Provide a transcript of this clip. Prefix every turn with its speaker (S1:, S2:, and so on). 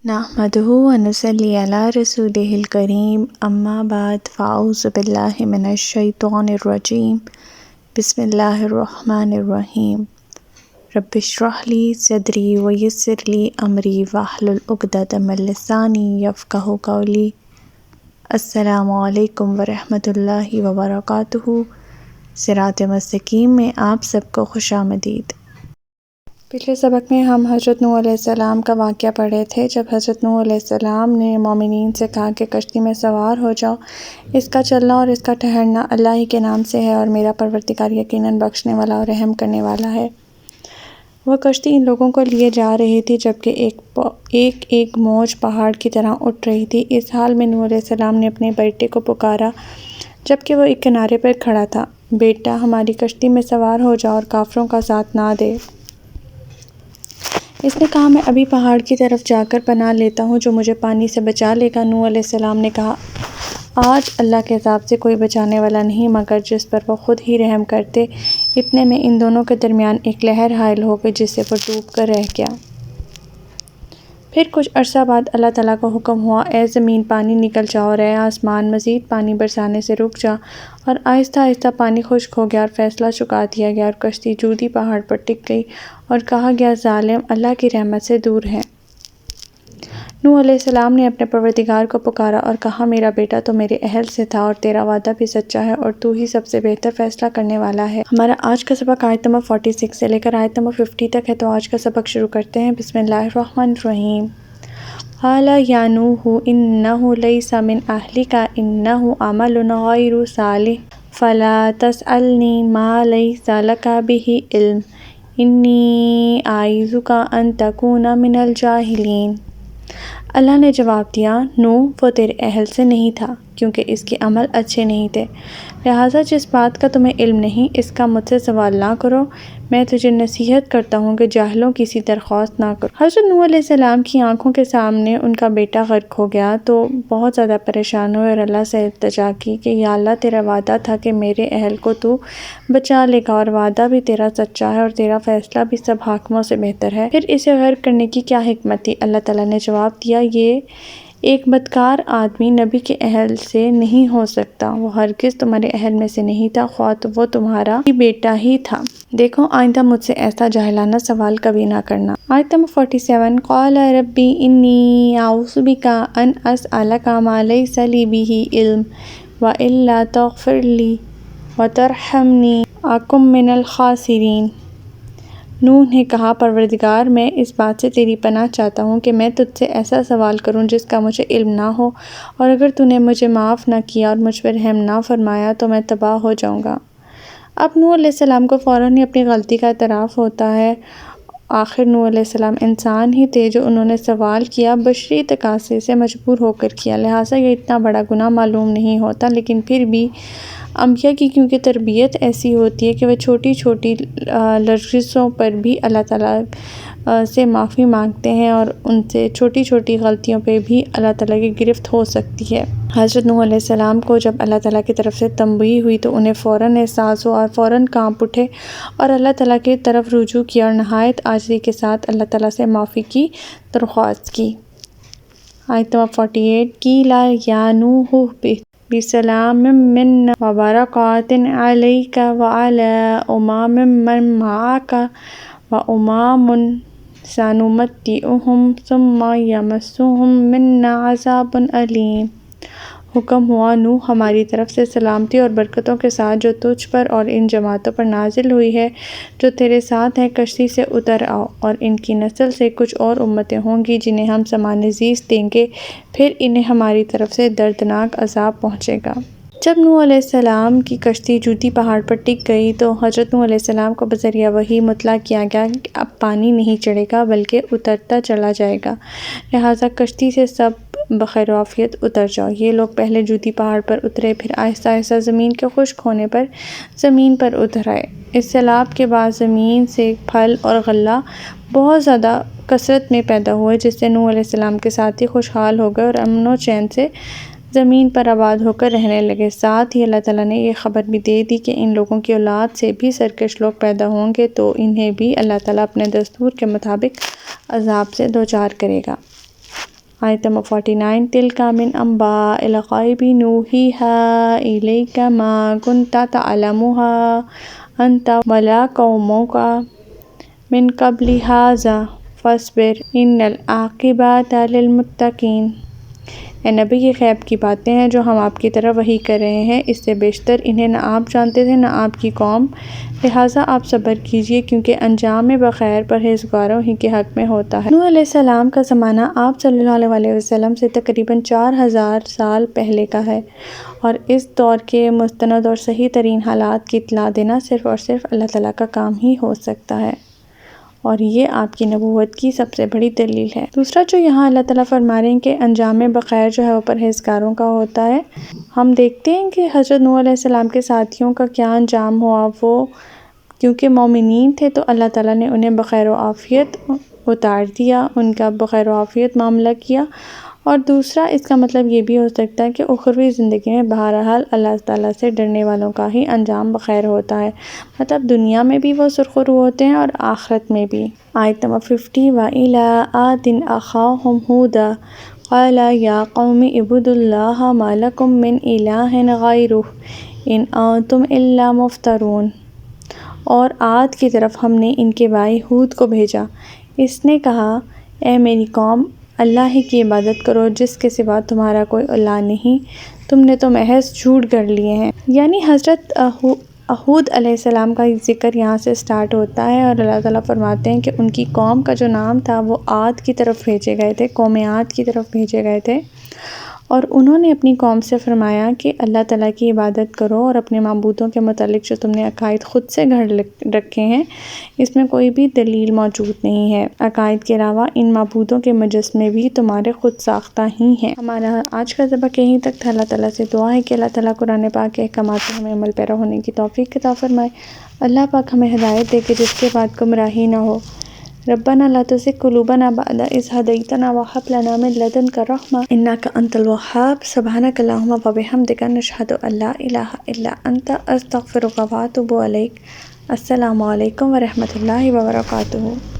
S1: نحمده ونصلي على رسوله الكريم اما بعد فاعوذ بالله من الشیطان الرجیم بسم اللہ الرحمن الرحیم رب اشرح لی صدری ویسر لی امری واحلل عقدۃ من لسانی یفقہوا قولی۔ السلام علیکم ورحمۃ اللہ وبرکاتہ۔ صراط مستقیم میں آپ سب کو خوش آمدید۔ پچھلے سبق میں ہم حضرت نوح علیہ السلام کا واقعہ پڑھے تھے، جب حضرت نوح علیہ السلام نے مومنین سے کہا کہ کشتی میں سوار ہو جاؤ، اس کا چلنا اور اس کا ٹھہرنا اللہ ہی کے نام سے ہے اور میرا پروردگار یقیناً بخشنے والا اور رحم کرنے والا ہے۔ وہ کشتی ان لوگوں کو لیے جا رہی تھی جبکہ ایک موج پہاڑ کی طرح اٹھ رہی تھی۔ اس حال میں نوح علیہ السلام نے اپنے بیٹے کو پکارا جبکہ وہ ایک کنارے پر کھڑا تھا۔ بیٹا، ہماری کشتی میں سوار ہو جاؤ اور کافروں کا ساتھ نہ دے۔ اس نے کہا، میں ابھی پہاڑ کی طرف جا کر پناہ لیتا ہوں جو مجھے پانی سے بچا لے گا۔ نوح علیہ السلام نے کہا، آج اللہ کے عذاب سے کوئی بچانے والا نہیں مگر جس پر وہ خود ہی رحم کرتے۔ اتنے میں ان دونوں کے درمیان ایک لہر حائل ہو گئی جس سے وہ ڈوب کر رہ گیا۔ پھر کچھ عرصہ بعد اللہ تعالیٰ کا حکم ہوا، اے زمین پانی نکل جا اور اے آسمان مزید پانی برسانے سے رک جا، اور آہستہ آہستہ پانی خشک ہو گیا اور فیصلہ چکا دیا گیا اور کشتی جودی پہاڑ پر ٹک گئی اور کہا گیا، ظالم اللہ کی رحمت سے دور ہیں۔ نوح علیہ السلام نے اپنے پروردگار کو پکارا اور کہا، میرا بیٹا تو میرے اہل سے تھا اور تیرا وعدہ بھی سچا ہے اور تو ہی سب سے بہتر فیصلہ کرنے والا ہے۔ ہمارا آج کا سبق آیت نمبر 46 سے لے کر آیت نمبر 50 تک ہے، تو آج کا سبق شروع کرتے ہیں۔ بسم اللہ الرحمن الرحیم۔ قال یا نوح انہ لیس من اہلک انہ عمل غیر صالح فلا تسألنی ما لیس لک بہ علم انی اعظک ان تکون من الجاہلین۔ اللہ نے جواب دیا، نوح، وہ تیرے اہل سے نہیں تھا کیونکہ اس کے عمل اچھے نہیں تھے، لہٰذا جس بات کا تمہیں علم نہیں اس کا مجھ سے سوال نہ کرو، میں تجھے نصیحت کرتا ہوں کہ جاہلوں کی سی درخواست نہ کرو۔ حضرت نوح علیہ السلام کی آنکھوں کے سامنے ان کا بیٹا غرق ہو گیا تو بہت زیادہ پریشان ہوئے اور اللہ سے التجا کی کہ یا اللہ، تیرا وعدہ تھا کہ میرے اہل کو تو بچا لے گا اور وعدہ بھی تیرا سچا ہے اور تیرا فیصلہ بھی سب حاکموں سے بہتر ہے، پھر اسے غرق کرنے کی کیا حکمت تھی؟ اللہ تعالیٰ نے جواب دیا، یہ ایک بدکار آدمی نبی کے اہل سے نہیں ہو سکتا، وہ ہرگز تمہارے اہل میں سے نہیں تھا، خواہ تو وہ تمہارا ہی بیٹا ہی تھا۔ دیکھو، آئندہ مجھ سے ایسا جاہلانہ سوال کبھی نہ کرنا۔ آیت نمبر 47۔ قال ربی انی اعوذ بک ان اسألک ما لیس لی بہ علم والا تغفر لی وترحمنی اکن من الخاسرین۔ نوح نے کہا، پروردگار، میں اس بات سے تیری پناہ چاہتا ہوں کہ میں تجھ سے ایسا سوال کروں جس کا مجھے علم نہ ہو، اور اگر تو نے مجھے معاف نہ کیا اور مجھ پر رحم نہ فرمایا تو میں تباہ ہو جاؤں گا۔ اب نوح علیہ السلام کو فوراً ہی اپنی غلطی کا اعتراف ہوتا ہے۔ آخر نوح علیہ السلام انسان ہی تھے، جو انہوں نے سوال کیا بشری تقاضے سے مجبور ہو کر کیا، لہٰذا یہ اتنا بڑا گناہ معلوم نہیں ہوتا، لیکن پھر بھی انبیاء کی کیونکہ تربیت ایسی ہوتی ہے کہ وہ چھوٹی چھوٹی لرزشوں پر بھی اللہ تعالیٰ سے معافی مانگتے ہیں اور ان سے چھوٹی چھوٹی غلطیوں پہ بھی اللہ تعالیٰ کی گرفت ہو سکتی ہے۔ حضرت نوح علیہ السلام کو جب اللہ تعالیٰ کی طرف سے تنبیہ ہوئی تو انہیں فوراً احساس ہوا اور فوراً کانپ اٹھے اور اللہ تعالیٰ کی طرف رجوع کیا اور نہایت عاجزی کے ساتھ اللہ تعالیٰ سے معافی کی درخواست کی۔ آیت نمبر 48۔ قیل یا نوح اہبط بسلام منا وبرکات علیک وعلی امم من معک وامم سنمتعہم ثم یمسہم منا عذاب علیم۔ حکم ہوا، نوح، ہماری طرف سے سلامتی اور برکتوں کے ساتھ جو تجھ پر اور ان جماعتوں پر نازل ہوئی ہے جو تیرے ساتھ ہیں، کشتی سے اتر آؤ، اور ان کی نسل سے کچھ اور امتیں ہوں گی جنہیں ہم سامان زیست دیں گے، پھر انہیں ہماری طرف سے دردناک عذاب پہنچے گا۔ جب نوح علیہ السلام کی کشتی جودی پہاڑ پر ٹک گئی تو حضرت نوح علیہ السلام کو بذریعہ وحی مطلع کیا گیا کہ اب پانی نہیں چڑھے گا بلکہ اترتا چلا جائے گا، لہٰذا کشتی سے سب بخیر و عافیت اتر جاؤ۔ یہ لوگ پہلے جودی پہاڑ پر اترے، پھر آہستہ آہستہ زمین کے خشک ہونے پر زمین پر اتر آئے۔ اس سیلاب کے بعد زمین سے پھل اور غلہ بہت زیادہ کثرت میں پیدا ہوئے، جس سے نوح علیہ السلام کے ساتھی خوشحال ہو گئے اور امن و چین سے زمین پر آباد ہو کر رہنے لگے۔ ساتھ ہی اللہ تعالیٰ نے یہ خبر بھی دے دی کہ ان لوگوں کی اولاد سے بھی سرکش لوگ پیدا ہوں گے تو انہیں بھی اللہ تعالیٰ اپنے دستور کے مطابق عذاب سے دوچار کرے گا۔ آیت نمبر 49 تِلْکَ مِنْ أَنْبَاءِ الْغَیْبِ نُوحِیہَا إِلَیْکَ مَا کُنْتَ تَعْلَمُهَا أَنْتَ وَلَا قَوْمُکَ مِنْ قَبْلِ هَٰذَا فَاصْبِرْ إِنَّ الْعَاقِبَةَ لِلْمُتَّقِینَ۔ اے نبی، یہ غیب کی باتیں ہیں جو ہم آپ کی طرف وحی کر رہے ہیں، اس سے بیشتر انہیں نہ آپ جانتے تھے نہ آپ کی قوم، لہٰذا آپ صبر کیجیے کیونکہ انجام بخیر پرہیزگاروں ہی کے حق میں ہوتا ہے۔ نوح علیہ السلام کا زمانہ آپ صلی اللہ علیہ وسلم سے تقریباً 4000 سال پہلے کا ہے، اور اس دور کے مستند اور صحیح ترین حالات کی اطلاع دینا صرف اور صرف اللہ تعالیٰ کا کام ہی ہو سکتا ہے، اور یہ آپ کی نبوت کی سب سے بڑی دلیل ہے۔ دوسرا جو یہاں اللہ تعالیٰ فرما رہے ہیں کہ انجام بخیر جو ہے وہ پرہیزگاروں کا ہوتا ہے، ہم دیکھتے ہیں کہ حضرت نوح علیہ السلام کے ساتھیوں کا کیا انجام ہوا۔ وہ کیونکہ مومنین تھے تو اللہ تعالیٰ نے انہیں بخیر و عافیت اتار دیا، ان کا بخیر و عافیت معاملہ کیا۔ اور دوسرا اس کا مطلب یہ بھی ہو سکتا ہے کہ اخروی زندگی میں بہرحال اللہ تعالیٰ سے ڈرنے والوں کا ہی انجام بخیر ہوتا ہے، مطلب دنیا میں بھی وہ سرخرو ہوتے ہیں اور آخرت میں بھی۔ آیت نمبر 50 وَإِلَىٰ عَادٍ أَخَاهُمْ هُودًا قَالَ يَا قَوْمِ اعْبُدُوا اللَّهَ مَا لَكُم مِّنْ إِلَٰهٍ غَيْرُهُ إِنْ أَنْتُمْ إِلَّا مُفْتَرُونَ۔ اور عاد کی طرف ہم نے ان کے بھائی ہود کو بھیجا، اس نے کہا اے میری قوم، اللہ ہی کی عبادت کرو جس کے سوا تمہارا کوئی الہ نہیں، تم نے تو محض جھوٹ گڑھ لیے ہیں۔ یعنی حضرت ہود علیہ السلام کا ذکر یہاں سے سٹارٹ ہوتا ہے، اور اللہ تعالیٰ فرماتے ہیں کہ ان کی قوم کا جو نام تھا وہ عاد کی طرف بھیجے گئے تھے، قوم عاد کی طرف بھیجے گئے تھے، اور انہوں نے اپنی قوم سے فرمایا کہ اللہ تعالیٰ کی عبادت کرو، اور اپنے معبودوں کے متعلق جو تم نے عقائد خود سے گھڑ رکھے ہیں اس میں کوئی بھی دلیل موجود نہیں ہے، عقائد کے علاوہ ان معبودوں کے مجسمے بھی تمہارے خود ساختہ ہی ہیں۔ ہمارا آج کا سبق یہیں تک تھا۔ اللہ تعالیٰ سے دعا ہے کہ اللہ تعالیٰ قرآن پاک کے احکامات پر ہمیں عمل پیرا ہونے کی توفیق عطا فرمائے۔ اللہ پاک ہمیں ہدایت دے کہ جس کے بعد گمراہی نہ ہو۔ ربنا لا تزغ قلوبنا بعد إذ هديتنا وهب لنا من لدنك رحمة إنك أنت الوهاب سبحانك اللهم وبحمدك نشهد أن لا إله إلا أنت أستغفرك وأتوب إليك۔ السلام علیکم ورحمۃ اللہ وبرکاتہ۔